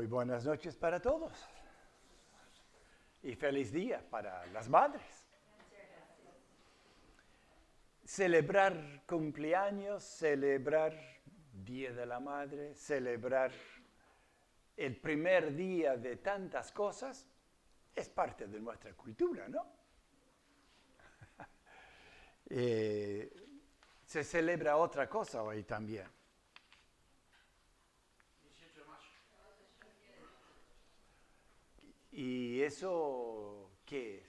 Muy buenas noches para todos y feliz día para las madres. Celebrar cumpleaños, celebrar Día de la Madre, celebrar el primer día de tantas cosas, es parte de nuestra cultura, ¿no? Se celebra otra cosa hoy también. 18 de mayo. ¿Y eso qué es?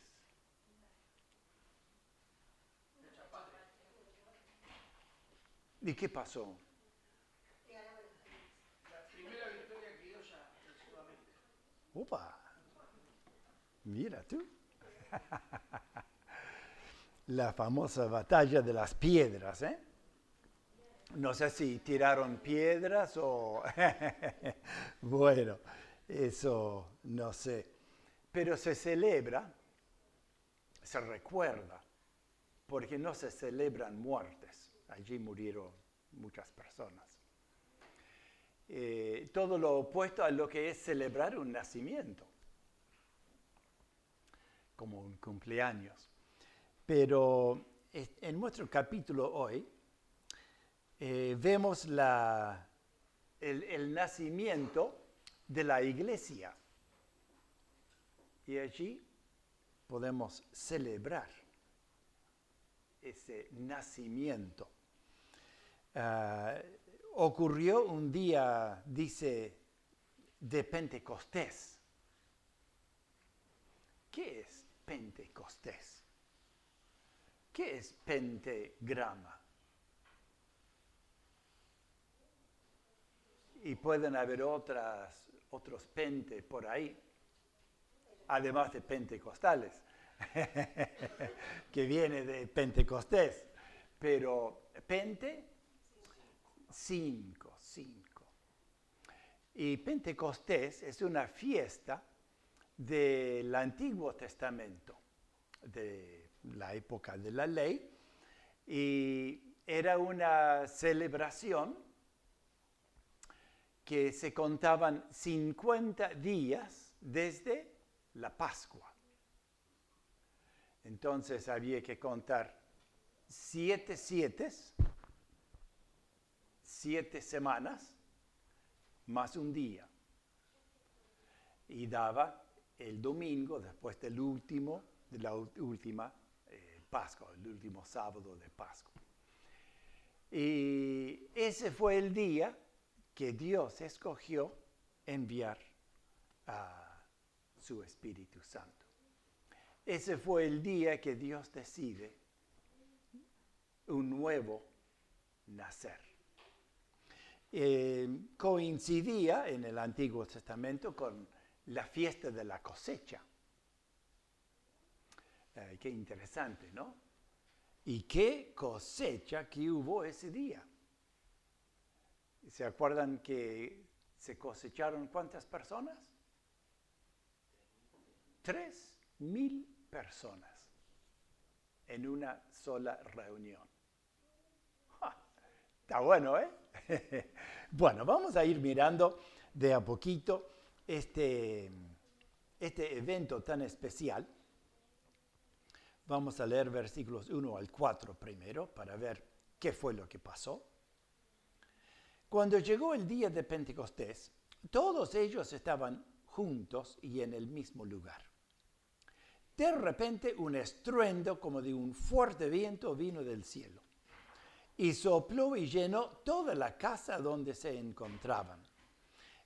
Fecha patria. ¿Y qué pasó? La primera victoria criolla en Sudamérica. ¡Opa! Mira tú. La famosa batalla de las piedras, ¿eh? No sé si tiraron piedras o... Bueno, eso no sé. Pero se celebra, se recuerda, porque no se celebran muertes. Allí murieron muchas personas. Todo lo opuesto a lo que es celebrar un nacimiento, como un cumpleaños. Pero en nuestro capítulo hoy vemos el nacimiento de la iglesia. Y allí podemos celebrar ese nacimiento. Ocurrió un día, dice, de Pentecostés. ¿Qué es Pentecostés? ¿Qué es pentagrama? Y pueden haber otros pente por ahí, además de pentecostales, que viene de Pentecostés. Pero pente, cinco. Y Pentecostés es una fiesta del Antiguo Testamento, de la época de la ley, y era una celebración que se contaban 50 días desde la Pascua. Entonces había que contar 7 semanas, más un día. Y daba el domingo, después de la última Pascua, el último sábado de Pascua. Y ese fue el día que Dios escogió enviar a su Espíritu Santo. Ese fue el día que Dios decide un nuevo nacer. Coincidía en el Antiguo Testamento con la fiesta de la cosecha. Qué interesante, ¿no? Y qué cosecha que hubo ese día. ¿Se acuerdan que se cosecharon cuántas personas? 3,000 personas en una sola reunión. Está bueno, ¿eh? Bueno, vamos a ir mirando de a poquito este evento tan especial. Vamos a leer versículos 1 al 4 primero para ver qué fue lo que pasó. Cuando llegó el día de Pentecostés, todos ellos estaban juntos y en el mismo lugar. De repente un estruendo como de un fuerte viento vino del cielo y sopló y llenó toda la casa donde se encontraban.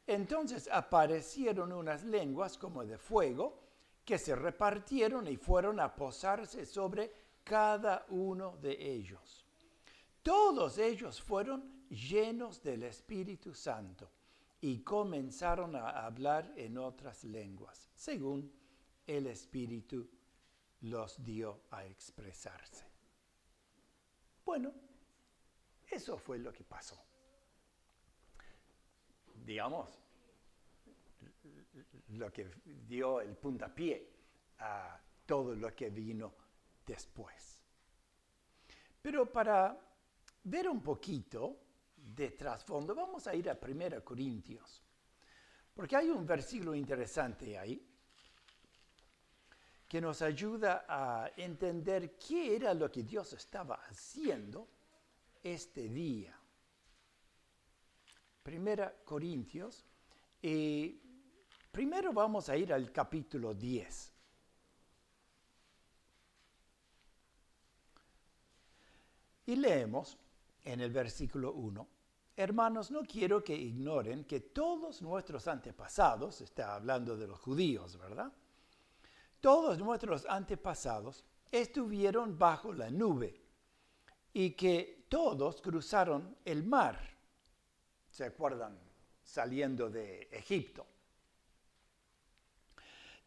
Entonces aparecieron unas lenguas como de fuego que se repartieron y fueron a posarse sobre cada uno de ellos. Todos ellos fueron llenos del Espíritu Santo y comenzaron a hablar en otras lenguas, según el Espíritu los dio a expresarse. Bueno, eso fue lo que pasó. Digamos, lo que dio el puntapié a todo lo que vino después. Pero para ver un poquito de trasfondo, vamos a ir a 1 Corintios. Porque hay un versículo interesante ahí que nos ayuda a entender qué era lo que Dios estaba haciendo este día. Primera Corintios. Y primero vamos a ir al capítulo 10. Y leemos en el versículo 1. Hermanos, no quiero que ignoren que todos nuestros antepasados, está hablando de los judíos, ¿verdad? Todos nuestros antepasados estuvieron bajo la nube y que todos cruzaron el mar. ¿Se acuerdan? Saliendo de Egipto.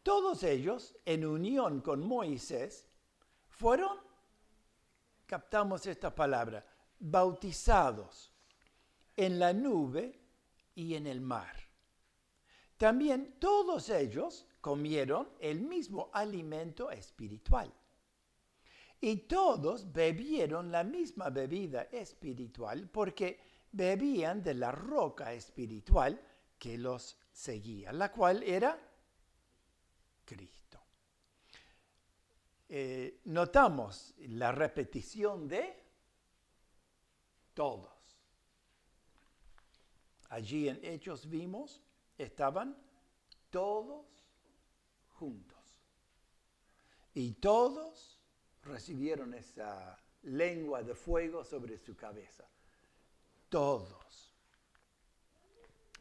Todos ellos, en unión con Moisés, fueron, captamos esta palabra, bautizados en la nube y en el mar. También todos ellos comieron el mismo alimento espiritual. Y todos bebieron la misma bebida espiritual porque bebían de la roca espiritual que los seguía, la cual era Cristo. Notamos la repetición de todos. Allí en Hechos vimos, estaban todos juntos. Y todos recibieron esa lengua de fuego sobre su cabeza. Todos.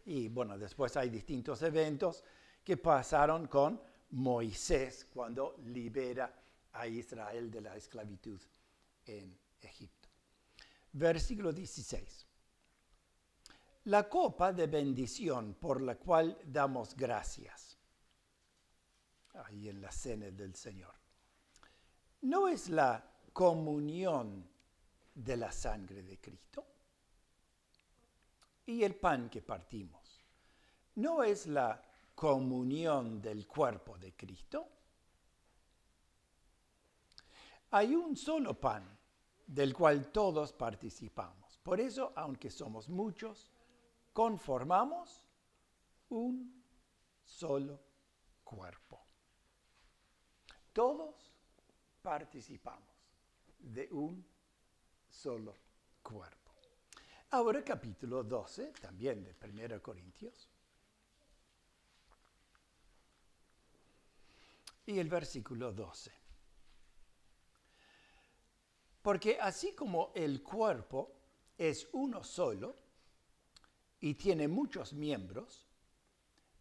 Y bueno, después hay distintos eventos que pasaron con Moisés cuando libera a Israel de la esclavitud en Egipto. Versículo 16. La copa de bendición por la cual damos gracias, ahí en la cena del Señor, ¿no es la comunión de la sangre de Cristo? Y el pan que partimos, ¿no es la comunión del cuerpo de Cristo? Hay un solo pan del cual todos participamos. Por eso, aunque somos muchos, conformamos un solo cuerpo. Todos participamos de un solo cuerpo. Ahora capítulo 12, también de 1 Corintios. Y el versículo 12. Porque así como el cuerpo es uno solo, y tiene muchos miembros,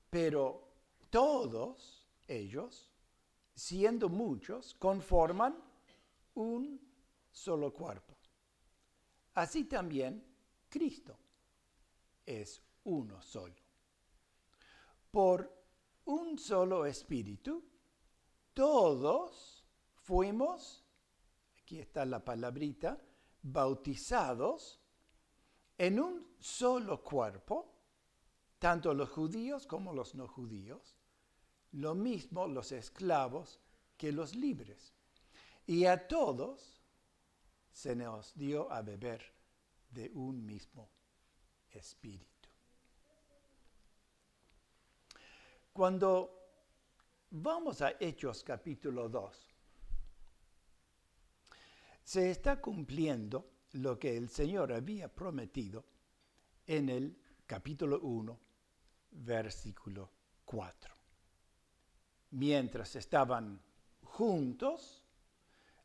pero todos ellos, siendo muchos, conforman un solo cuerpo. Así también Cristo es uno solo. Por un solo espíritu, todos fuimos, aquí está la palabrita, bautizados en un solo cuerpo, tanto los judíos como los no judíos, lo mismo los esclavos que los libres. Y a todos se nos dio a beber de un mismo espíritu. Cuando vamos a Hechos capítulo 2, se está cumpliendo lo que el Señor había prometido en el capítulo 1, versículo 4. Mientras estaban juntos,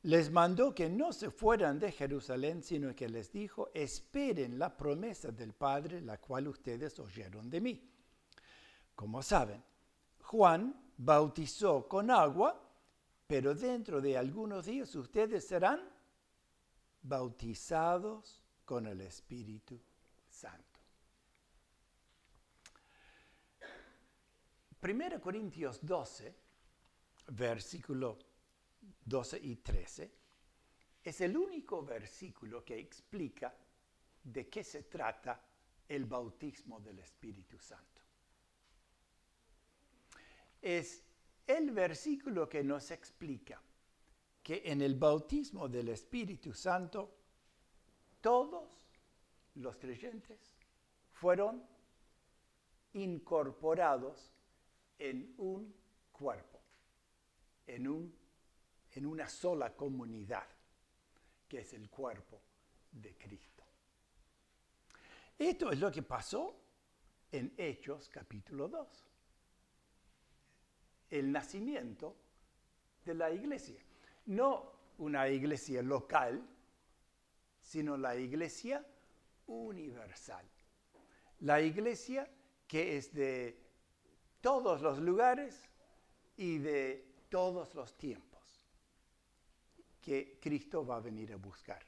les mandó que no se fueran de Jerusalén, sino que les dijo, esperen la promesa del Padre, la cual ustedes oyeron de mí. Como saben, Juan bautizó con agua, pero dentro de algunos días ustedes serán bautizados con el Espíritu Santo. 1 Corintios 12, versículo 12 y 13, es el único versículo que explica de qué se trata el bautismo del Espíritu Santo. Es el versículo que nos explica que en el bautismo del Espíritu Santo todos los creyentes fueron incorporados en un cuerpo, en una sola comunidad, que es el cuerpo de Cristo. Esto es lo que pasó en Hechos capítulo 2. El nacimiento de la iglesia. No una iglesia local, sino la iglesia universal. La iglesia que es de todos los lugares y de todos los tiempos, que Cristo va a venir a buscar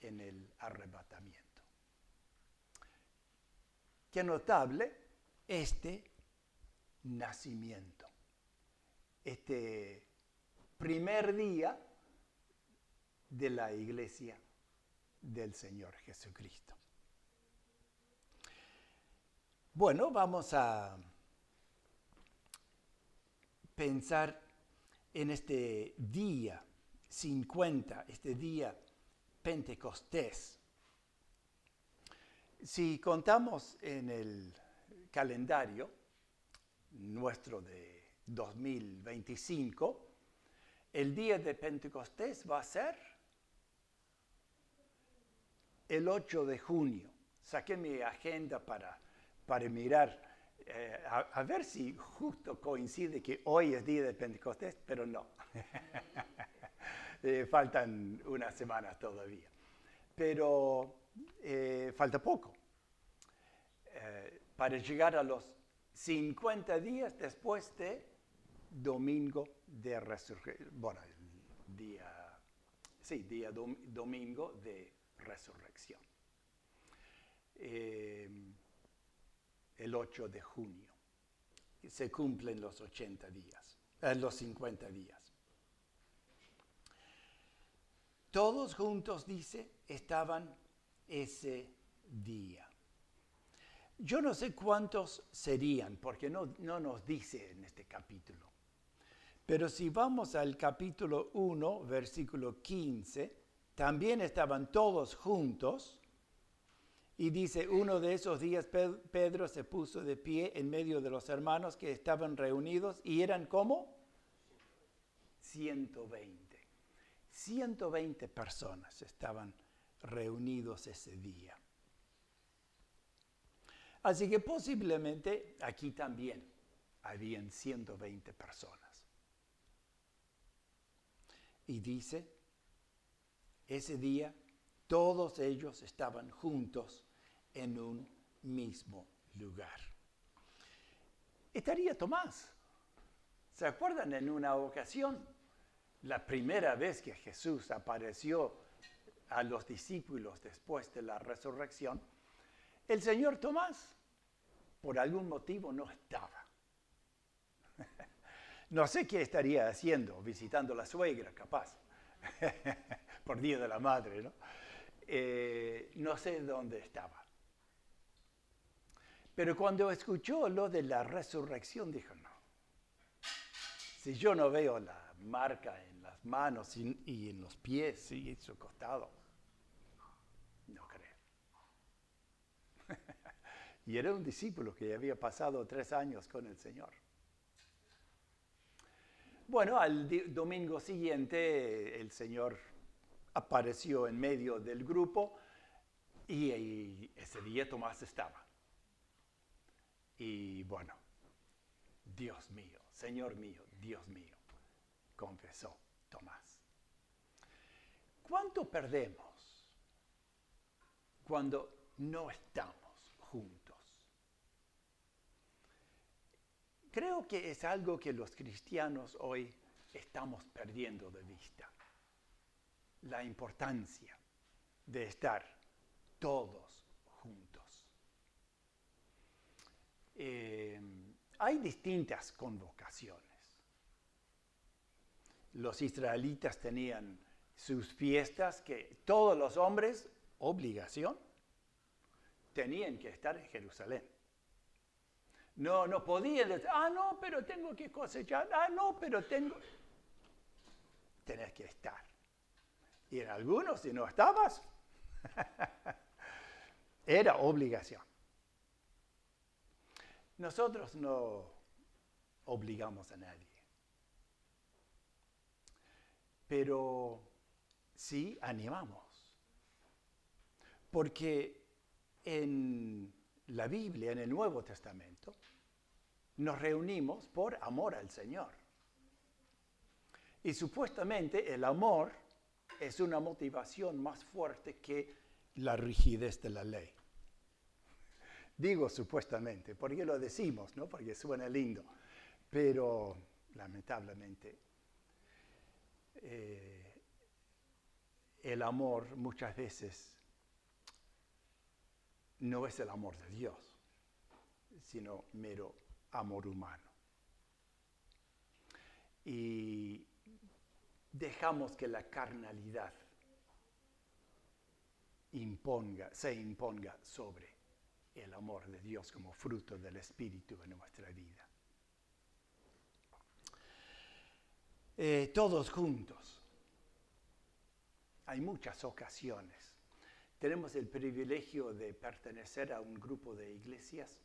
en el arrebatamiento. Qué notable este nacimiento, este primer día de la iglesia del Señor Jesucristo. Bueno, vamos a pensar en este día 50, este día Pentecostés. Si contamos en el calendario nuestro de 2025, el día de Pentecostés va a ser el 8 de junio. Saqué mi agenda para mirar, a ver si justo coincide que hoy es día de Pentecostés, pero no. Faltan unas semanas todavía. Pero falta poco para llegar a los 50 días después de Domingo de Resurrección. Bueno, domingo de Resurrección. El 8 de junio. Se cumplen los 80 días, los 50 días. Todos juntos, dice, estaban ese día. Yo no sé cuántos serían, porque no nos dice en este capítulo. Pero si vamos al capítulo 1, versículo 15, también estaban todos juntos. Y dice, uno de esos días Pedro se puso de pie en medio de los hermanos que estaban reunidos y eran ¿cómo? 120. 120 personas estaban reunidos ese día. Así que posiblemente aquí también habían 120 personas. Y dice, ese día todos ellos estaban juntos en un mismo lugar. Estaría Tomás. ¿Se acuerdan en una ocasión? La primera vez que Jesús apareció a los discípulos después de la resurrección, el señor Tomás, por algún motivo, no estaba. No sé qué estaría haciendo, visitando a la suegra, capaz, por Día de la Madre, ¿no? No sé dónde estaba. Pero cuando escuchó lo de la resurrección, dijo, no. Si yo no veo la marca en las manos y en los pies y en su costado, no creo. Y era un discípulo que había pasado 3 años con el Señor. Bueno, al domingo siguiente el Señor apareció en medio del grupo y ese día Tomás estaba. Y bueno, Dios mío, Señor mío, Dios mío, confesó Tomás. ¿Cuánto perdemos cuando no estamos juntos? Creo que es algo que los cristianos hoy estamos perdiendo de vista. La importancia de estar todos juntos. Hay distintas convocaciones. Los israelitas tenían sus fiestas que todos los hombres, obligación, tenían que estar en Jerusalén. No podían decir, no, pero tengo que cosechar, no, pero tenés que estar. Y en algunos, si no estabas, era obligación. Nosotros no obligamos a nadie, pero sí animamos. Porque en la Biblia, en el Nuevo Testamento, nos reunimos por amor al Señor. Y supuestamente el amor es una motivación más fuerte que la rigidez de la ley. Digo supuestamente, porque lo decimos, ¿no? Porque suena lindo, pero lamentablemente el amor muchas veces no es el amor de Dios, sino mero amor humano. Y dejamos que la carnalidad se imponga sobre el amor de Dios como fruto del Espíritu en nuestra vida. Todos juntos. Hay muchas ocasiones. Tenemos el privilegio de pertenecer a un grupo de iglesias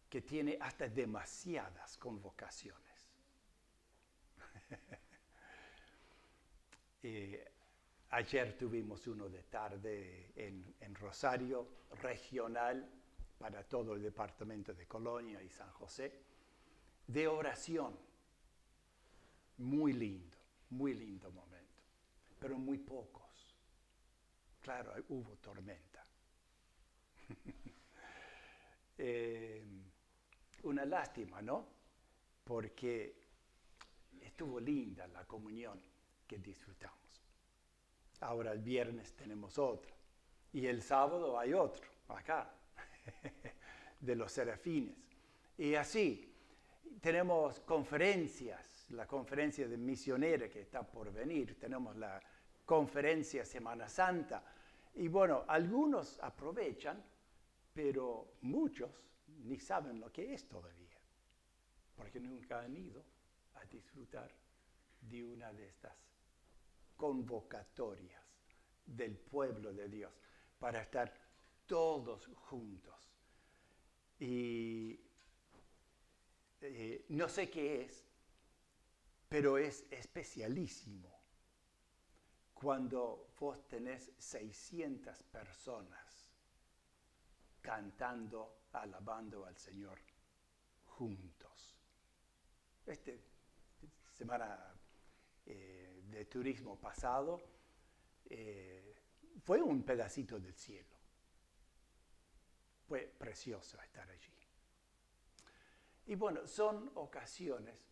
que tiene hasta demasiadas convocaciones. Ayer tuvimos uno de tarde en Rosario, regional, para todo el departamento de Colonia y San José, de oración. Muy lindo momento, pero muy pocos. Claro, hubo tormenta. Una lástima, ¿no? Porque estuvo linda la comunión que disfrutamos. Ahora el viernes tenemos otro. Y el sábado hay otro, acá, de los serafines. Y así, tenemos conferencias, la conferencia de misionera que está por venir, tenemos la conferencia Semana Santa. Y bueno, algunos aprovechan, pero muchos ni saben lo que es todavía, porque nunca han ido a disfrutar de una de estas convocatorias del pueblo de Dios para estar todos juntos. Y no sé qué es, pero es especialísimo cuando vos tenés 600 personas cantando, alabando al Señor juntos. Semana de turismo pasado fue un pedacito del cielo. Fue precioso estar allí. Y bueno, son ocasiones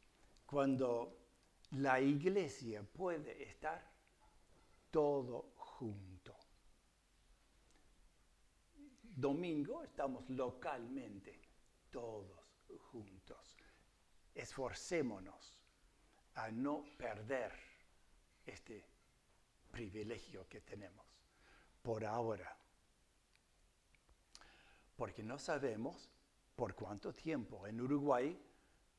cuando la iglesia puede estar todo junto. Domingo estamos localmente todos juntos. Esforcémonos a no perder este privilegio que tenemos por ahora, porque no sabemos por cuánto tiempo en Uruguay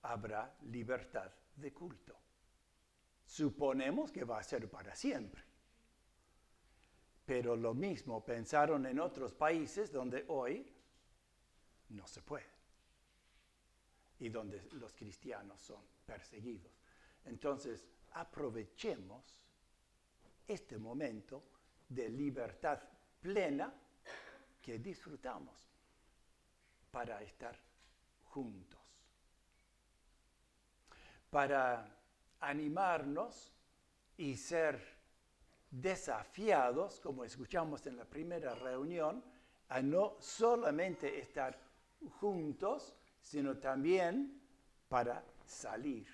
habrá libertad de culto. Suponemos que va a ser para siempre, pero lo mismo pensaron en otros países donde hoy no se puede y donde los cristianos son perseguidos. Entonces, aprovechemos este momento de libertad plena que disfrutamos para estar juntos, para animarnos y ser desafiados, como escuchamos en la primera reunión, a no solamente estar juntos, sino también para salir,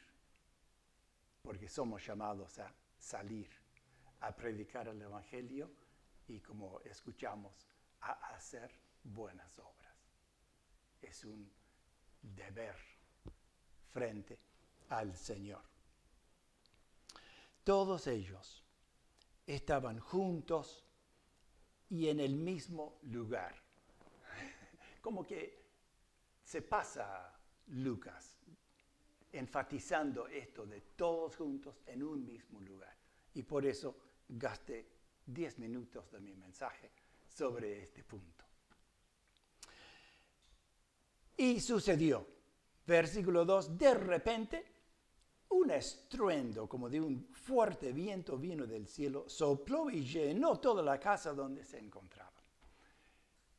porque somos llamados a salir, a predicar el Evangelio y, como escuchamos, a hacer buenas obras. Es un deber frente al Señor. Todos ellos estaban juntos y en el mismo lugar. Como que se pasa Lucas enfatizando esto de todos juntos en un mismo lugar. Y por eso gasté 10 minutos de mi mensaje sobre este punto. Y sucedió Versículo 2, de repente, un estruendo como de un fuerte viento vino del cielo, sopló y llenó toda la casa donde se encontraban.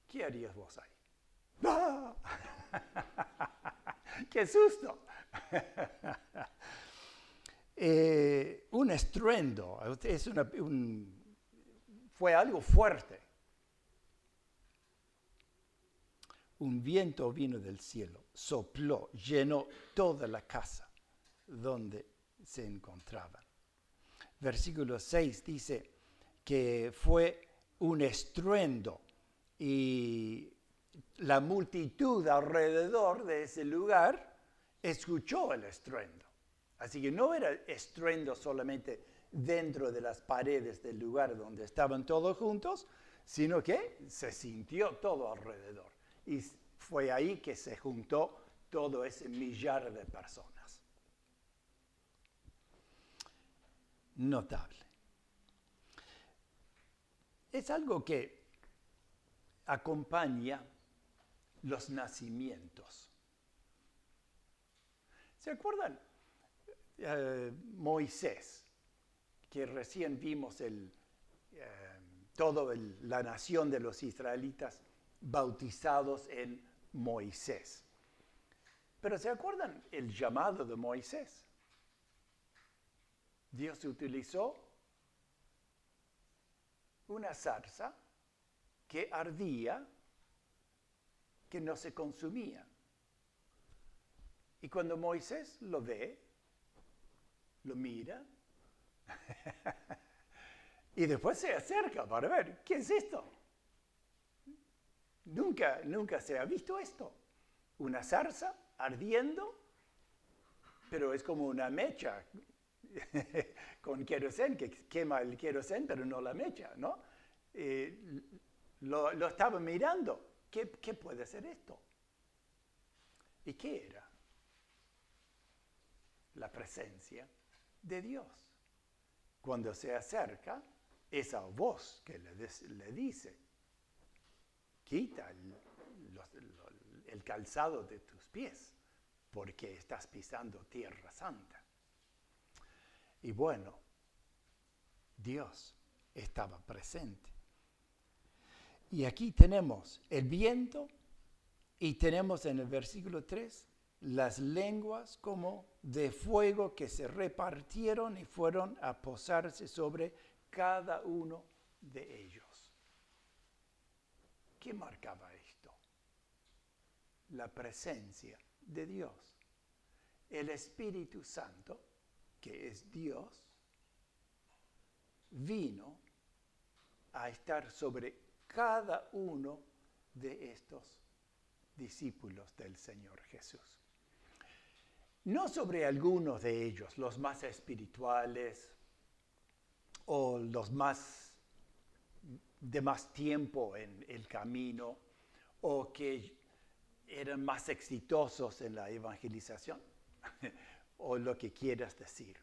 ¿Qué harías vos ahí? ¡Ah! ¡Qué susto! Un estruendo, fue algo fuerte. Un viento vino del cielo, sopló, llenó toda la casa donde se encontraban. Versículo 6 dice que fue un estruendo y la multitud alrededor de ese lugar escuchó el estruendo. Así que no era estruendo solamente dentro de las paredes del lugar donde estaban todos juntos, sino que se sintió todo alrededor. Y fue ahí que se juntó todo ese millar de personas. Notable. Es algo que acompaña los nacimientos. ¿Se acuerdan? Moisés, que recién vimos toda la nación de los israelitas bautizados en Moisés. Pero ¿se acuerdan el llamado de Moisés? Dios utilizó una zarza que ardía, que no se consumía. Y cuando Moisés lo ve, lo mira, y después se acerca para ver, ¿qué es esto? Nunca se ha visto esto. Una zarza ardiendo, pero es como una mecha con querosén, que quema el querosén, pero no la mecha, ¿no? Lo estaba mirando. ¿Qué puede ser esto? ¿Y qué era? La presencia de Dios. Cuando se acerca, esa voz que le dice, quita el calzado de tus pies, porque estás pisando tierra santa. Y bueno, Dios estaba presente. Y aquí tenemos el viento y tenemos en el versículo 3 las lenguas como de fuego que se repartieron y fueron a posarse sobre cada uno de ellos. ¿Qué marcaba esto? La presencia de Dios. El Espíritu Santo, que es Dios, vino a estar sobre cada uno de estos discípulos del Señor Jesús. No sobre algunos de ellos, los más espirituales o los de más tiempo en el camino o que eran más exitosos en la evangelización o lo que quieras decir.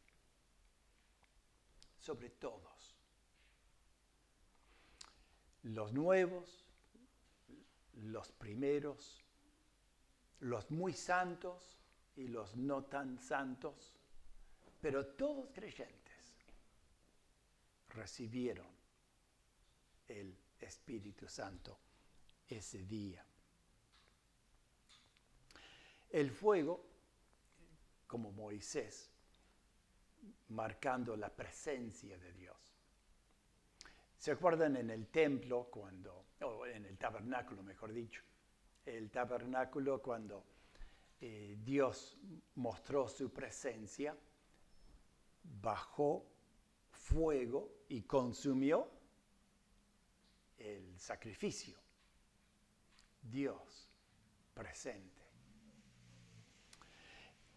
Sobre todos. Los nuevos, los primeros, los muy santos y los no tan santos, pero todos creyentes recibieron el Espíritu Santo ese día. El fuego, como Moisés, marcando la presencia de Dios. ¿Se acuerdan en el templo o en el tabernáculo, mejor dicho? El tabernáculo cuando Dios mostró su presencia, bajó fuego y consumió el sacrificio. Dios presente.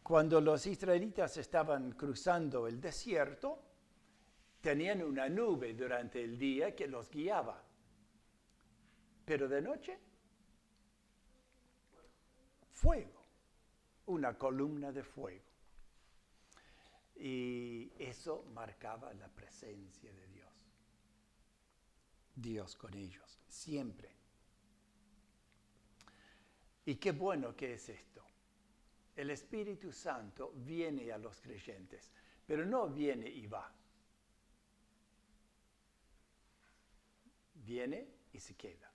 Cuando los israelitas estaban cruzando el desierto, tenían una nube durante el día que los guiaba. Pero de noche, fuego, una columna de fuego. Y eso marcaba la presencia de Dios. Dios con ellos, siempre. Y qué bueno que es esto. El Espíritu Santo viene a los creyentes, pero no viene y va. Viene y se queda.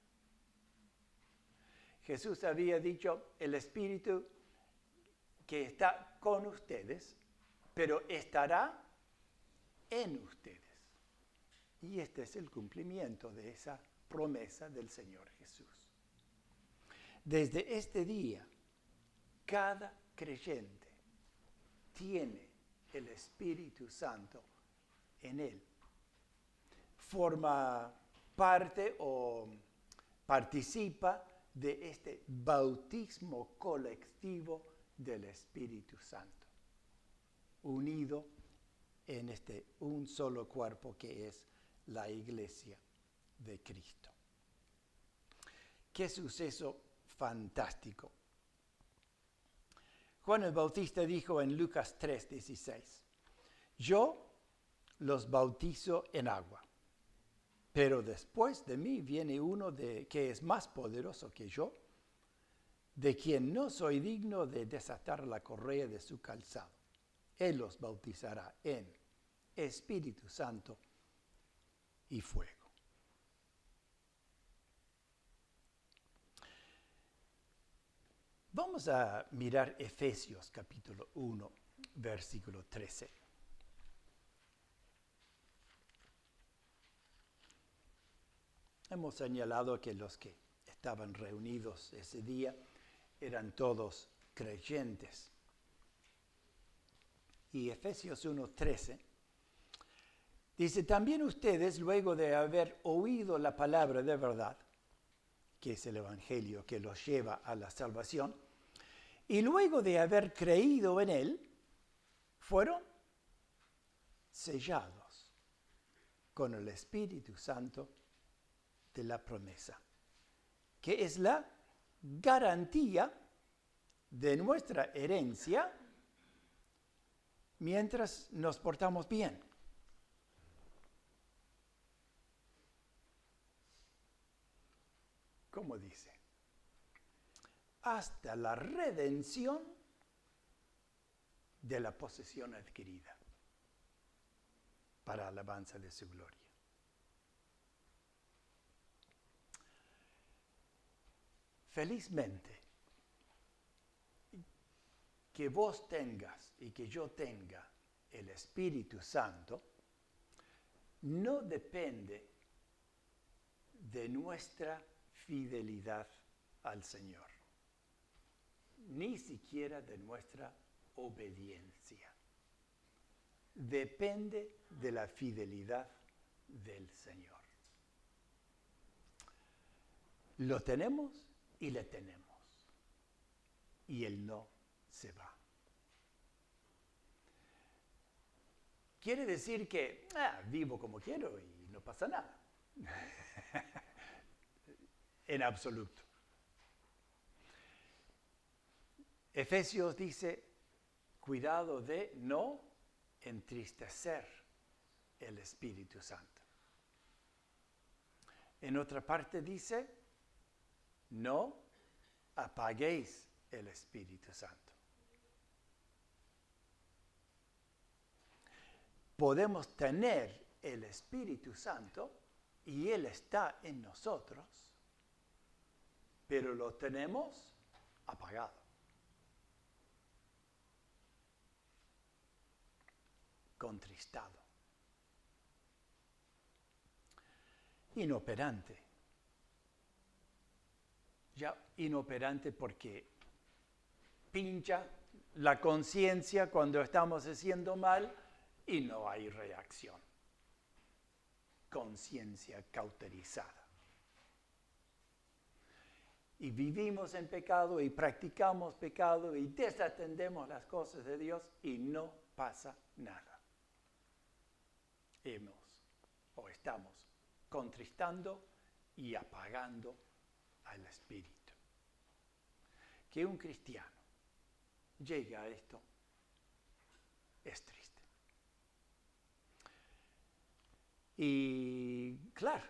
Jesús había dicho, el Espíritu que está con ustedes, pero estará en ustedes. Y este es el cumplimiento de esa promesa del Señor Jesús. Desde este día, cada creyente tiene el Espíritu Santo en él. Forma parte o participa de este bautismo colectivo del Espíritu Santo, unido en un solo cuerpo que es la Iglesia de Cristo. Qué suceso fantástico. Juan el Bautista dijo en Lucas 3:16, yo los bautizo en agua, pero después de mí viene uno que es más poderoso que yo, de quien no soy digno de desatar la correa de su calzado. Él los bautizará en Espíritu Santo y fuego. Vamos a mirar Efesios capítulo 1, versículo 13. Hemos señalado que los que estaban reunidos ese día eran todos creyentes. Y Efesios 1:13 dice, también ustedes, luego de haber oído la palabra de verdad, que es el Evangelio que los lleva a la salvación, y luego de haber creído en él, fueron sellados con el Espíritu Santo de la promesa, que es la garantía de nuestra herencia mientras nos portamos bien. ¿Cómo dice? Hasta la redención de la posesión adquirida para alabanza de su gloria. Felizmente, que vos tengas y que yo tenga el Espíritu Santo no depende de nuestra fidelidad al Señor, ni siquiera de nuestra obediencia. Depende de la fidelidad del Señor. Lo tenemos y le tenemos. Y Él no se va. Quiere decir que vivo como quiero y no pasa nada. En absoluto. Efesios dice, cuidado de no entristecer el Espíritu Santo. En otra parte dice, no apaguéis el Espíritu Santo. Podemos tener el Espíritu Santo y Él está en nosotros, pero lo tenemos apagado. Contristado. Inoperante. Ya inoperante porque pincha la conciencia cuando estamos haciendo mal y no hay reacción. Conciencia cauterizada. Y vivimos en pecado y practicamos pecado y desatendemos las cosas de Dios y no pasa nada. Estamos contristando y apagando al Espíritu. Que un cristiano llegue a esto es triste. Y claro,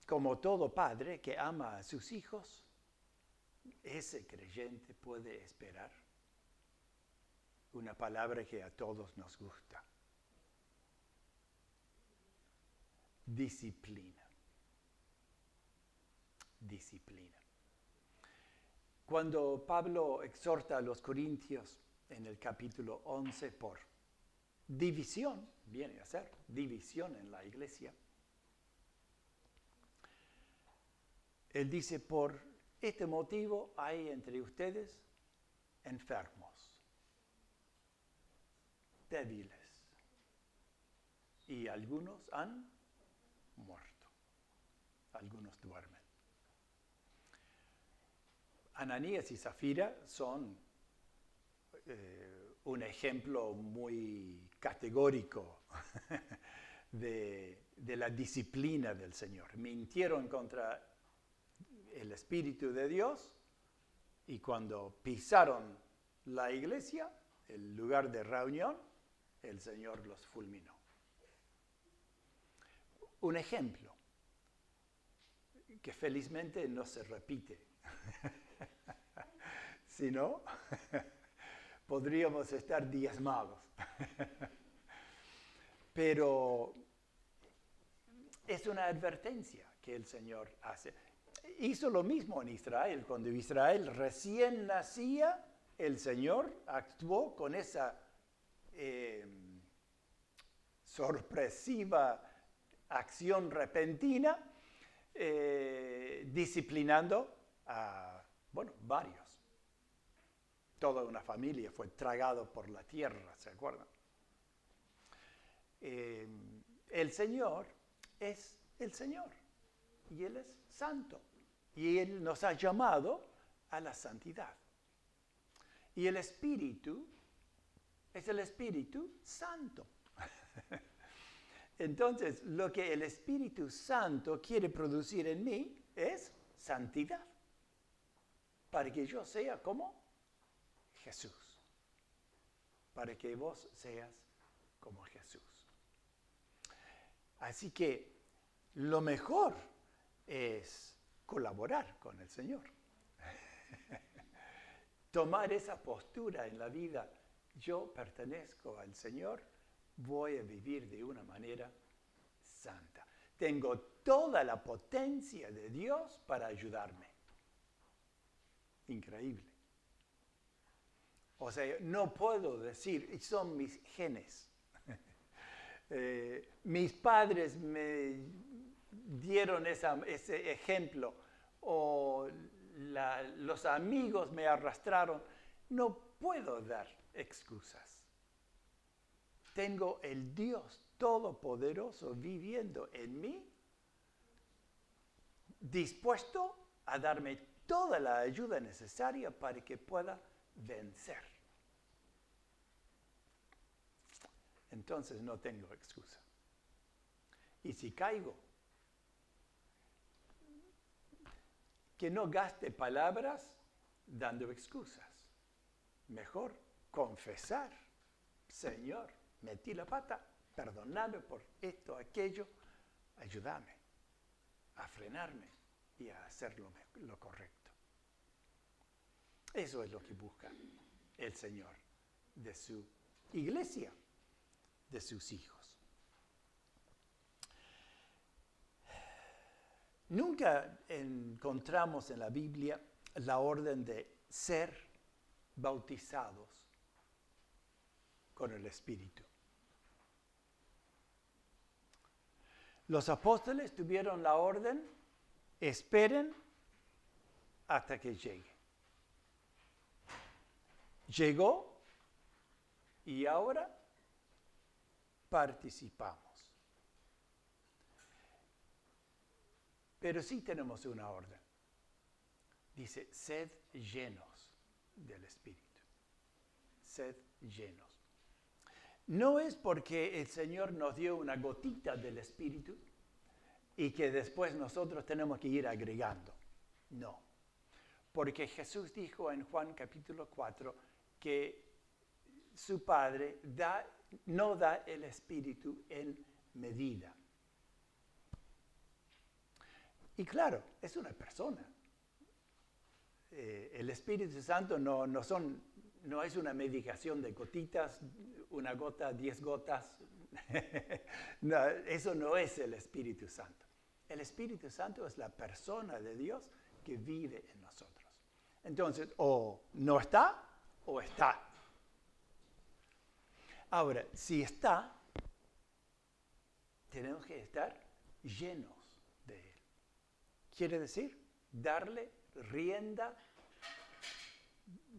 como todo padre que ama a sus hijos, ese creyente puede esperar una palabra que a todos nos gusta. Disciplina. Disciplina. Cuando Pablo exhorta a los corintios en el capítulo 11 por división, viene a ser división en la iglesia, él dice, por este motivo hay entre ustedes enfermos, débiles, y algunos han muerto, algunos duermen. Ananías y Zafira son un ejemplo muy categórico de la disciplina del Señor. Mintieron contra el Espíritu de Dios y cuando pisaron la iglesia, el lugar de reunión, el Señor los fulminó. Un ejemplo que felizmente no se repite. Si no, podríamos estar diezmados. Pero es una advertencia que el Señor hace. Hizo lo mismo en Israel. Cuando Israel recién nacía, el Señor actuó con esa sorpresiva acción repentina, disciplinando a, varios. Toda una familia fue tragado por la tierra, ¿se acuerdan? El Señor es el Señor y Él es santo y Él nos ha llamado a la santidad. Y el Espíritu es el Espíritu Santo. Entonces, lo que el Espíritu Santo quiere producir en mí es santidad, para que yo sea como Jesús, para que vos seas como Jesús. Así que lo mejor es colaborar con el Señor. Tomar esa postura en la vida, yo pertenezco al Señor, voy a vivir de una manera santa. Tengo toda la potencia de Dios para ayudarme. Increíble. O sea, no puedo decir, son mis genes. Mis padres me dieron ese ejemplo, o los amigos me arrastraron. No puedo dar excusas. Tengo el Dios Todopoderoso viviendo en mí, dispuesto a darme toda la ayuda necesaria para que pueda vencer. Entonces no tengo excusa. Y si caigo, que no gaste palabras dando excusas. Mejor confesar, Señor, metí la pata, perdonadme por esto, aquello, ayúdame a frenarme y a hacer lo correcto. Eso es lo que busca el Señor de su iglesia, de sus hijos. Nunca encontramos en la Biblia la orden de ser bautizados con el Espíritu. Los apóstoles tuvieron la orden, esperen hasta que llegue. Llegó y ahora participamos. Pero sí tenemos una orden. Dice, sed llenos del Espíritu. Sed llenos. No es porque el Señor nos dio una gotita del Espíritu y que después nosotros tenemos que ir agregando. No. Porque Jesús dijo en Juan capítulo 4 que su Padre no da el Espíritu en medida. Y claro, es una persona. El Espíritu Santo no son no es una medicación de gotitas, una gota, 10 gotas. No, eso no es el Espíritu Santo. El Espíritu Santo es la persona de Dios que vive en nosotros. Entonces, o no está o está. Ahora, si está, tenemos que estar llenos de Él. Quiere decir, darle rienda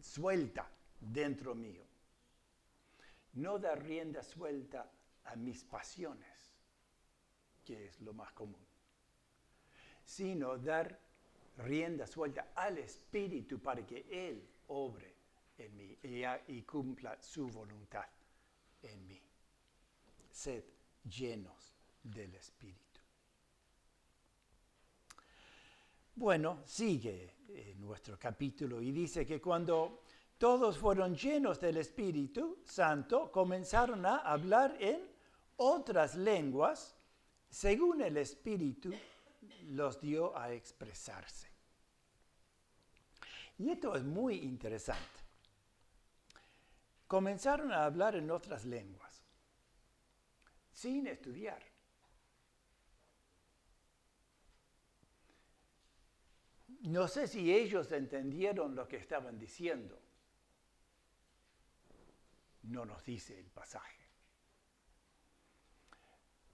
suelta dentro mío. No dar rienda suelta a mis pasiones, que es lo más común, sino dar rienda suelta al Espíritu para que Él obre en mí y cumpla su voluntad en mí. Sed llenos del Espíritu. Bueno, sigue nuestro capítulo y dice que cuando todos fueron llenos del Espíritu Santo, comenzaron a hablar en otras lenguas, según el Espíritu los dio a expresarse. Y esto es muy interesante. Comenzaron a hablar en otras lenguas, sin estudiar. No sé si ellos entendieron lo que estaban diciendo. No nos dice el pasaje.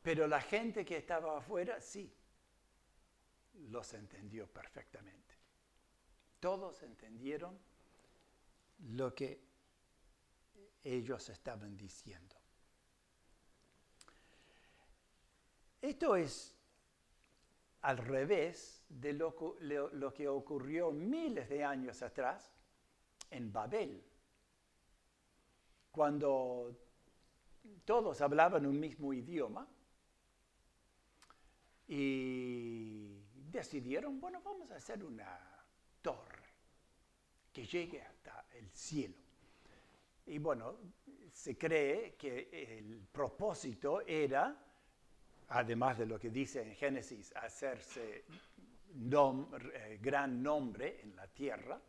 Pero la gente que estaba afuera, sí, los entendió perfectamente. Todos entendieron lo que ellos estaban diciendo. Esto es al revés de lo que ocurrió miles de años atrás en Babel, cuando todos hablaban un mismo idioma y decidieron, bueno, vamos a hacer una torre que llegue hasta el cielo. Y bueno, se cree que el propósito era, además de lo que dice en Génesis, hacerse gran nombre en la tierra,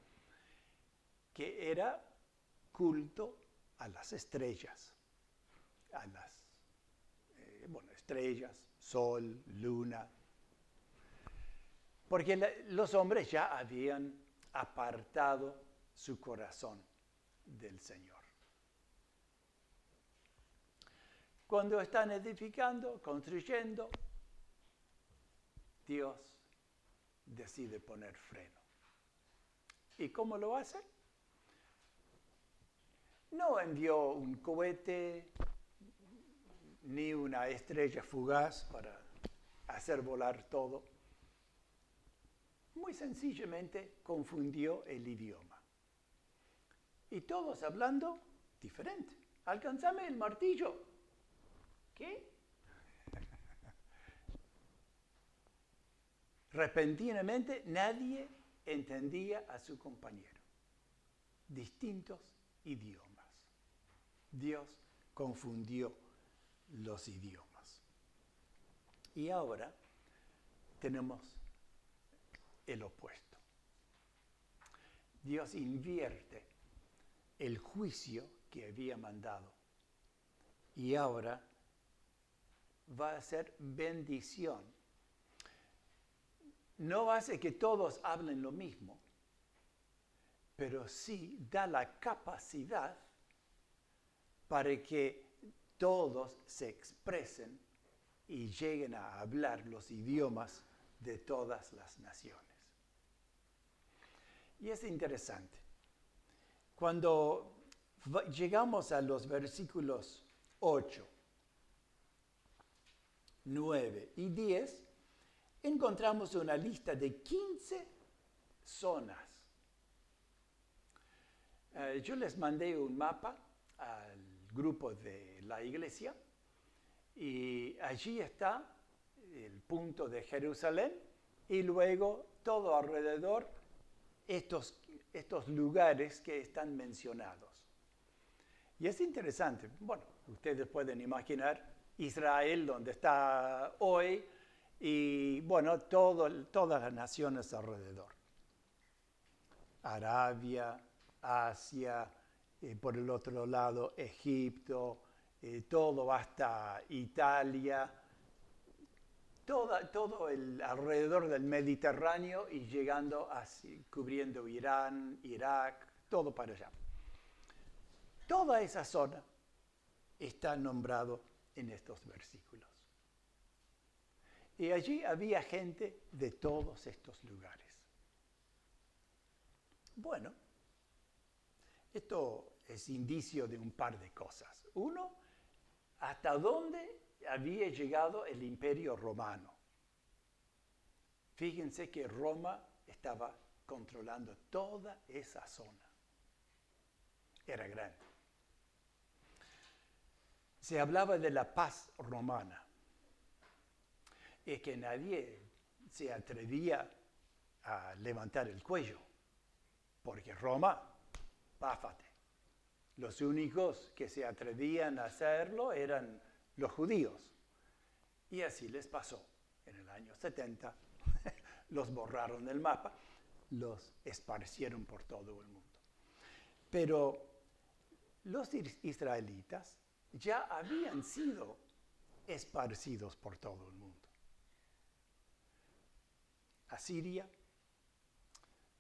que era culto a las estrellas, a las estrellas, sol, luna, porque los hombres ya habían apartado su corazón del Señor. Cuando están edificando, construyendo, Dios decide poner freno. ¿Y cómo lo hace? No envió un cohete ni una estrella fugaz para hacer volar todo. Muy sencillamente confundió el idioma. Y todos hablando diferente. Alcánzame el martillo. ¿Qué? Repentinamente nadie entendía a su compañero. Distintos idiomas. Dios confundió los idiomas. Y ahora tenemos el opuesto. Dios invierte el juicio que había mandado y ahora va a ser bendición. No hace que todos hablen lo mismo, pero sí da la capacidad para que todos se expresen y lleguen a hablar los idiomas de todas las naciones. Y es interesante. Cuando llegamos a los versículos 8, 9 y 10, encontramos una lista de 15 zonas. Yo les mandé un mapa al grupo de la iglesia y allí está el punto de Jerusalén y luego todo alrededor estos lugares que están mencionados. Y es interesante. Bueno, ustedes pueden imaginar Israel donde está hoy y bueno, todas las naciones alrededor. Arabia, Asia, por el otro lado Egipto, todo hasta Italia, todo el alrededor del Mediterráneo y llegando así, cubriendo Irán, Irak, todo para allá. Toda esa zona está nombrado en estos versículos. Y allí había gente de todos estos lugares. Bueno, esto es indicio de un par de cosas. Uno, hasta dónde había llegado el Imperio Romano. Fíjense que Roma estaba controlando toda esa zona. Era grande. Se hablaba de la paz romana. Es que nadie se atrevía a levantar el cuello, porque Roma, páfate. Los únicos que se atrevían a hacerlo eran los judíos. Y así les pasó. En el año 70 los borraron del mapa, los esparcieron por todo el mundo. Pero los israelitas ya habían sido esparcidos por todo el mundo. Asiria,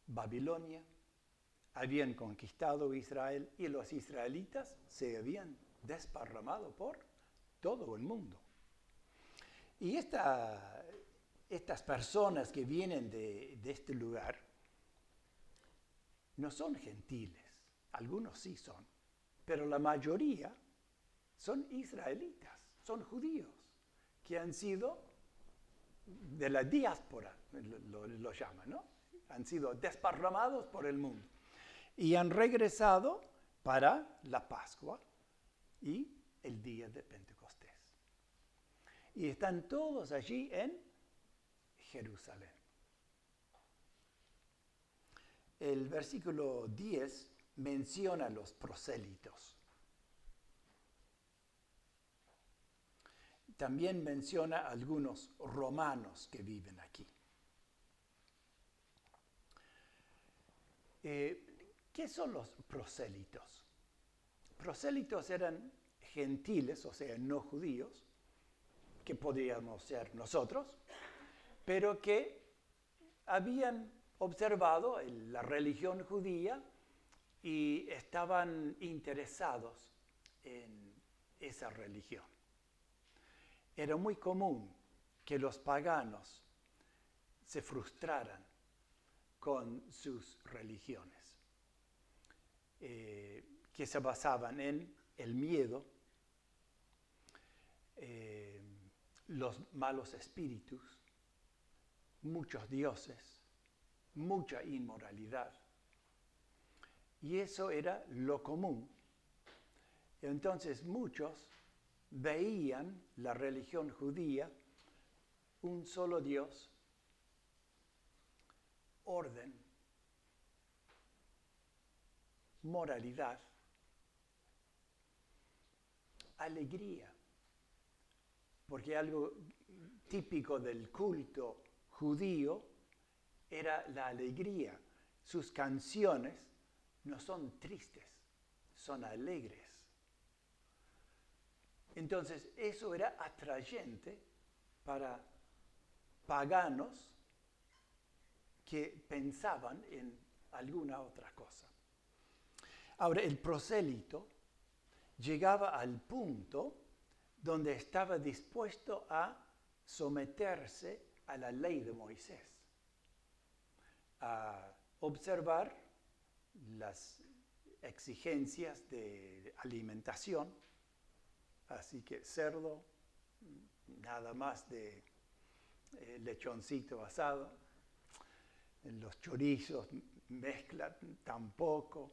Babilonia, habían conquistado Israel y los israelitas se habían desparramado por todo el mundo. Y estas personas que vienen de este lugar no son gentiles, algunos sí son, pero la mayoría son israelitas, son judíos, que han sido de la diáspora, lo llaman, ¿no? Han sido desparramados por el mundo y han regresado para la Pascua y el día de Pentecostés. Y están todos allí en Jerusalén. El versículo 10 menciona a los prosélitos. También menciona a algunos romanos que viven aquí. ¿Qué son los prosélitos? Prosélitos eran gentiles, o sea, no judíos, que podríamos ser nosotros, pero que habían observado la religión judía y estaban interesados en esa religión. Era muy común que los paganos se frustraran con sus religiones, que se basaban en el miedo, los malos espíritus, muchos dioses, mucha inmoralidad. Y eso era lo común. Entonces muchos veían la religión judía, un solo Dios, orden, moralidad, alegría, porque algo típico del culto judío era la alegría. Sus canciones no son tristes, son alegres. Entonces, eso era atrayente para paganos que pensaban en alguna otra cosa. Ahora, el prosélito llegaba al punto donde estaba dispuesto a someterse a la ley de Moisés, a observar las exigencias de alimentación, así que cerdo, nada más de lechoncito asado, los chorizos, mezcla tampoco,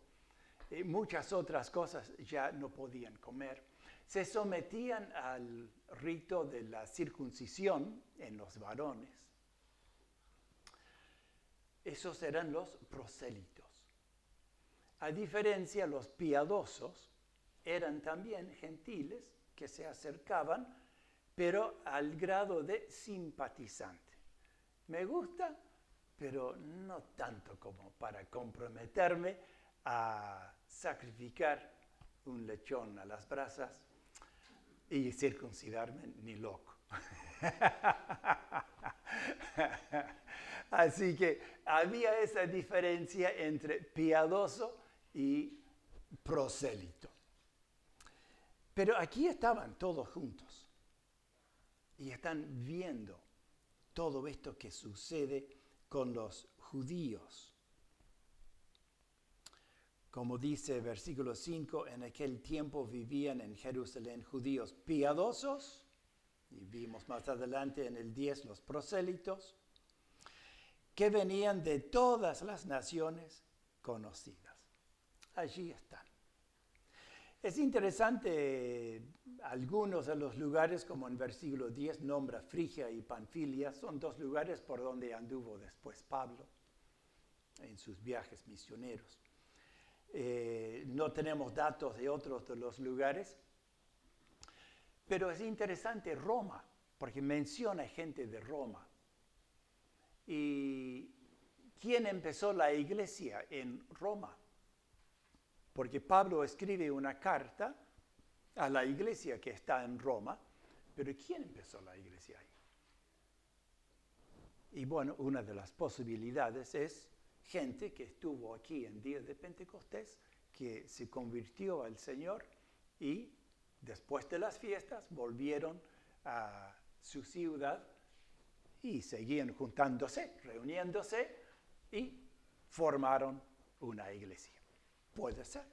muchas otras cosas ya no podían comer. Se sometían al rito de la circuncisión en los varones. Esos eran los prosélitos. A diferencia, los piadosos eran también gentiles que se acercaban, pero al grado de simpatizante. Me gusta, pero no tanto como para comprometerme a sacrificar un lechón a las brasas y circuncidarme ni loco. Así que había esa diferencia entre piadoso y prosélito. Pero aquí estaban todos juntos y están viendo todo esto que sucede con los judíos. Como dice versículo 5, en aquel tiempo vivían en Jerusalén judíos piadosos, y vimos más adelante en el 10 los prosélitos, que venían de todas las naciones conocidas. Allí están. Es interesante, algunos de los lugares, como en versículo 10, nombra Frigia y Panfilia, son dos lugares por donde anduvo después Pablo en sus viajes misioneros. No tenemos datos de otros de los lugares, pero es interesante Roma, porque menciona gente de Roma. ¿Y quién empezó la iglesia en Roma? Porque Pablo escribe una carta a la iglesia que está en Roma, pero ¿quién empezó la iglesia ahí? Y bueno, una de las posibilidades es gente que estuvo aquí en día de Pentecostés, que se convirtió al Señor y después de las fiestas volvieron a su ciudad y seguían juntándose, reuniéndose y formaron una iglesia. Puede ser.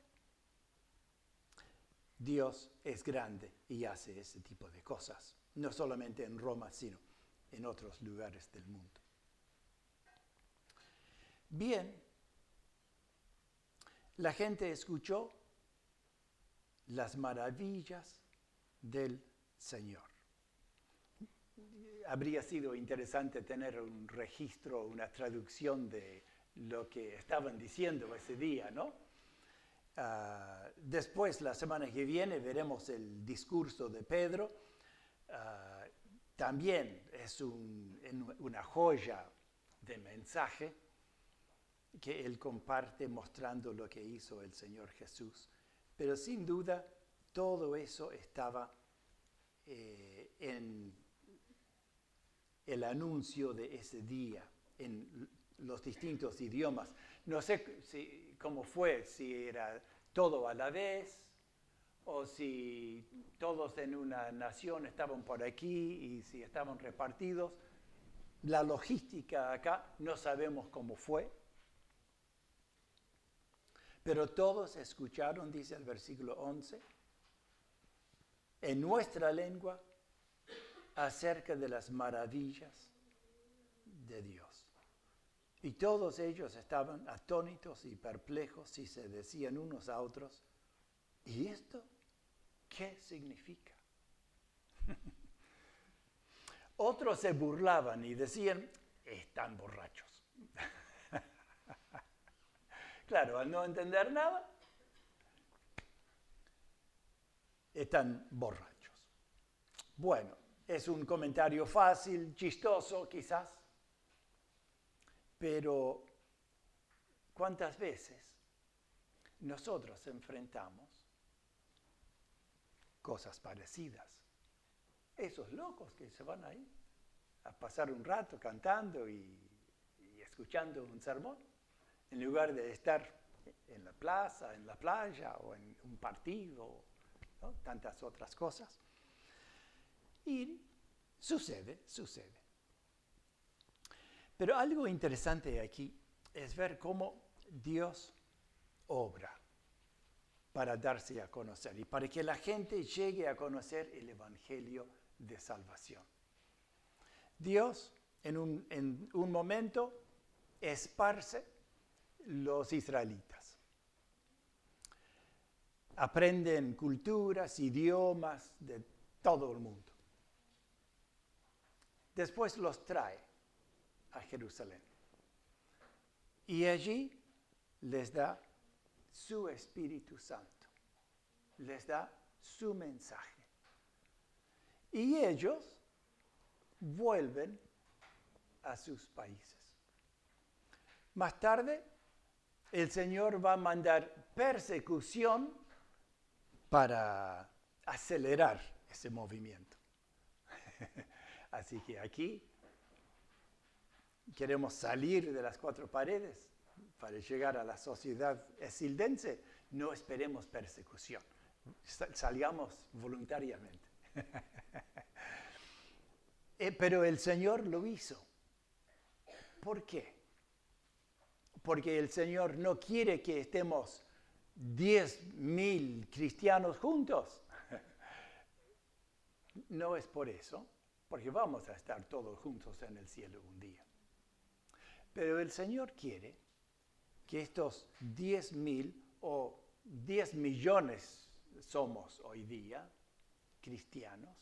Dios es grande y hace ese tipo de cosas, no solamente en Roma, sino en otros lugares del mundo. Bien, la gente escuchó las maravillas del Señor. Habría sido interesante tener un registro, una traducción de lo que estaban diciendo ese día, ¿no? Después, la semana que viene, veremos el discurso de Pedro. También es una joya de mensaje que él comparte mostrando lo que hizo el Señor Jesús. Pero sin duda, todo eso estaba en el anuncio de ese día, en los distintos idiomas. No sé cómo fue, si era todo a la vez, o si todos en una nación estaban por aquí y si estaban repartidos. La logística acá no sabemos cómo fue, pero todos escucharon, dice el versículo 11, en nuestra lengua, acerca de las maravillas de Dios. Y todos ellos estaban atónitos y perplejos y se decían unos a otros, ¿y esto qué significa? Otros se burlaban y decían, están borrachos. Claro, al no entender nada, están borrachos. Bueno, es un comentario fácil, chistoso quizás, pero ¿cuántas veces nosotros enfrentamos cosas parecidas? Esos locos que se van ahí a pasar un rato cantando y escuchando un sermón, en lugar de estar en la plaza, en la playa o en un partido, ¿no? Tantas otras cosas. Y sucede. Pero algo interesante aquí es ver cómo Dios obra para darse a conocer y para que la gente llegue a conocer el Evangelio de salvación. Dios en un momento esparce los israelitas. Aprenden culturas, idiomas de todo el mundo. Después los trae a Jerusalén. Y allí les da su Espíritu Santo. Les da su mensaje. Y ellos vuelven a sus países. Más tarde, el Señor va a mandar persecución para acelerar ese movimiento. Así que aquí queremos salir de las cuatro paredes para llegar a la sociedad esildense. No esperemos persecución. Salgamos voluntariamente. Pero el Señor lo hizo. ¿Por qué? Porque el Señor no quiere que estemos 10.000 cristianos juntos. No es por eso, porque vamos a estar todos juntos en el cielo un día. Pero el Señor quiere que estos 10.000 o 10 millones somos hoy día cristianos,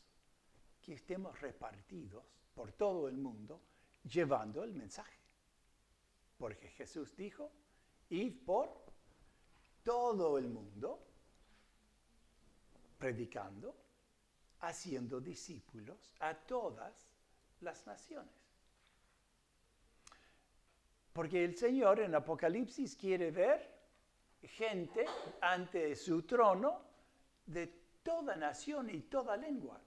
que estemos repartidos por todo el mundo llevando el mensaje. Porque Jesús dijo, id por todo el mundo, predicando, haciendo discípulos a todas las naciones. Porque el Señor en Apocalipsis quiere ver gente ante su trono de toda nación y toda lengua.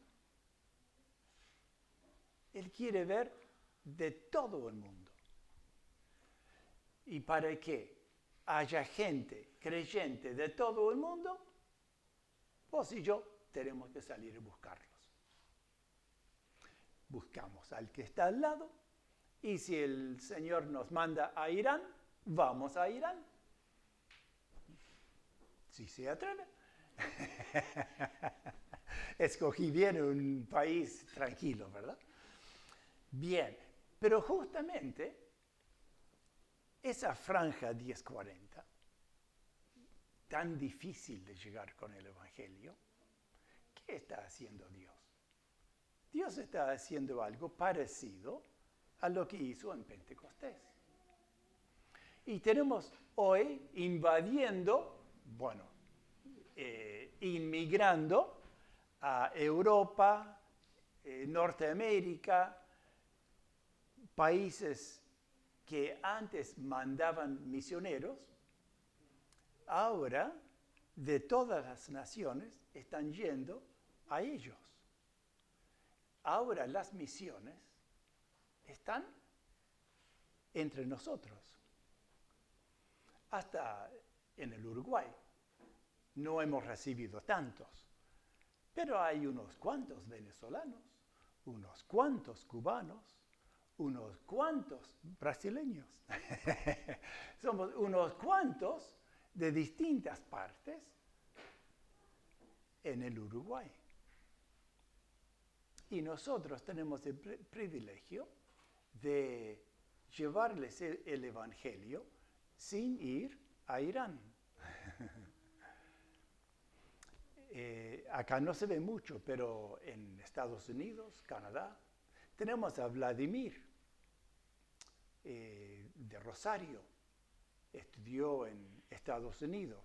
Él quiere ver de todo el mundo. Y para que haya gente creyente de todo el mundo, vos y yo tenemos que salir y buscarlos. Buscamos al que está al lado, y si el Señor nos manda a Irán, vamos a Irán. Si se atreve. Escogí bien un país tranquilo, ¿verdad? Bien, pero justamente esa franja 1040, tan difícil de llegar con el Evangelio, ¿qué está haciendo Dios? Dios está haciendo algo parecido a lo que hizo en Pentecostés. Y tenemos hoy invadiendo, inmigrando a Europa, Norteamérica, países que antes mandaban misioneros, ahora de todas las naciones están yendo a ellos. Ahora las misiones están entre nosotros. Hasta en el Uruguay no hemos recibido tantos, pero hay unos cuantos venezolanos, unos cuantos cubanos, unos cuantos brasileños. Somos unos cuantos de distintas partes en el Uruguay. Y nosotros tenemos el privilegio de llevarles el Evangelio sin ir a Irán. Acá no se ve mucho, pero en Estados Unidos, Canadá, tenemos a Vladimir de Rosario. Estudió en Estados Unidos.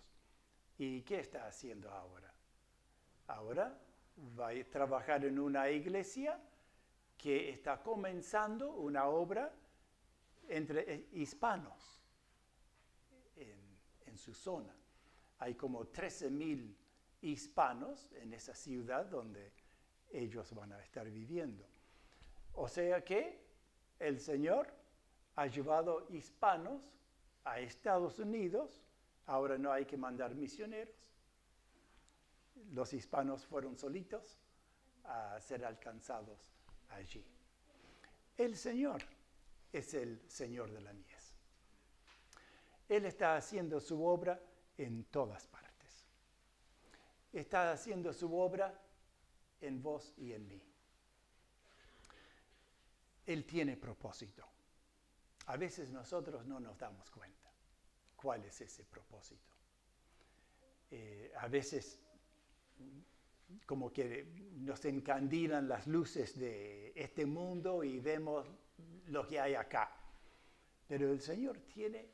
¿Y qué está haciendo ahora? Ahora va a trabajar en una iglesia que está comenzando una obra entre hispanos en su zona. Hay como 13.000 hispanos en esa ciudad donde ellos van a estar viviendo. O sea que el Señor ha llevado hispanos a Estados Unidos. Ahora no hay que mandar misioneros. Los hispanos fueron solitos a ser alcanzados allí. El Señor es el Señor de la mies. Él está haciendo su obra en todas partes. Está haciendo su obra en vos y en mí. Él tiene propósito. A veces nosotros no nos damos cuenta cuál es ese propósito. A veces como que nos encandilan las luces de este mundo y vemos lo que hay acá. Pero el Señor tiene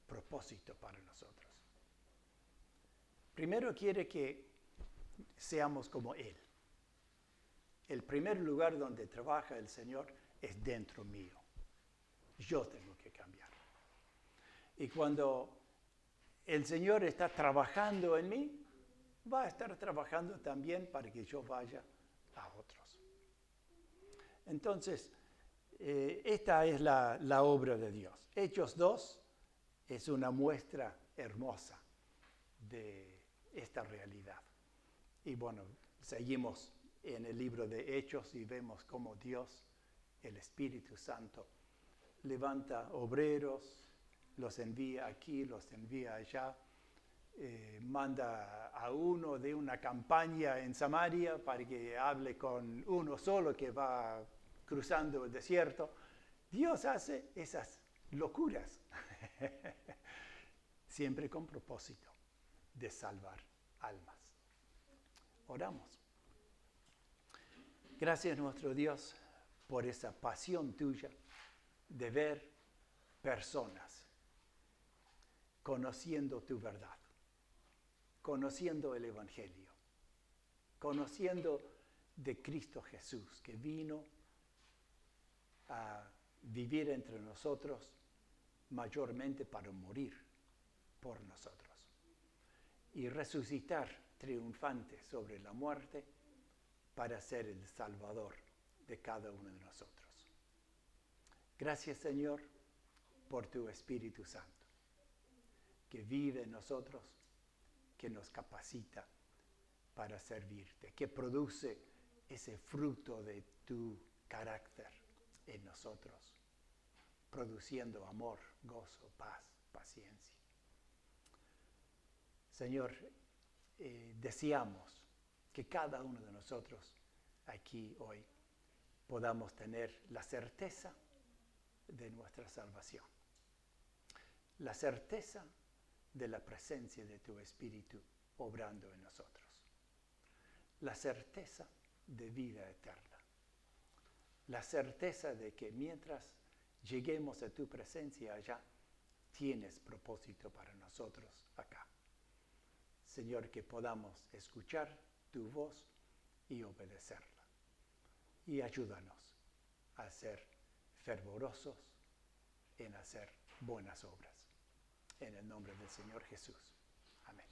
propósito para nosotros. Primero quiere que seamos como Él. El primer lugar donde trabaja el Señor es dentro mío. Yo tengo que cambiar. Y cuando el Señor está trabajando en mí, va a estar trabajando también para que yo vaya a otros. Entonces, esta es la obra de Dios. Hechos 2 es una muestra hermosa de esta realidad. Y bueno, seguimos en el libro de Hechos y vemos cómo Dios, el Espíritu Santo, levanta obreros, los envía aquí, los envía allá, manda a uno de una campaña en Samaria para que hable con uno solo que va cruzando el desierto. Dios hace esas locuras, siempre con propósito de salvar almas. Oramos. Gracias, nuestro Dios, por esa pasión tuya de ver personas conociendo tu verdad, conociendo el Evangelio, conociendo de Cristo Jesús, que vino a vivir entre nosotros mayormente para morir por nosotros y resucitar triunfante sobre la muerte para ser el Salvador de cada uno de nosotros. Gracias, Señor, por tu Espíritu Santo, que vive en nosotros, que nos capacita para servirte, que produce ese fruto de tu carácter en nosotros, produciendo amor, gozo, paz, paciencia. Señor, deseamos que cada uno de nosotros aquí hoy podamos tener la certeza de nuestra salvación, la certeza de la presencia de tu Espíritu obrando en nosotros, la certeza de vida eterna, la certeza de que mientras lleguemos a tu presencia allá, tienes propósito para nosotros acá. Señor, que podamos escuchar tu voz y obedecerla. Y ayúdanos a ser fervorosos en hacer buenas obras. En el nombre del Señor Jesús. Amén.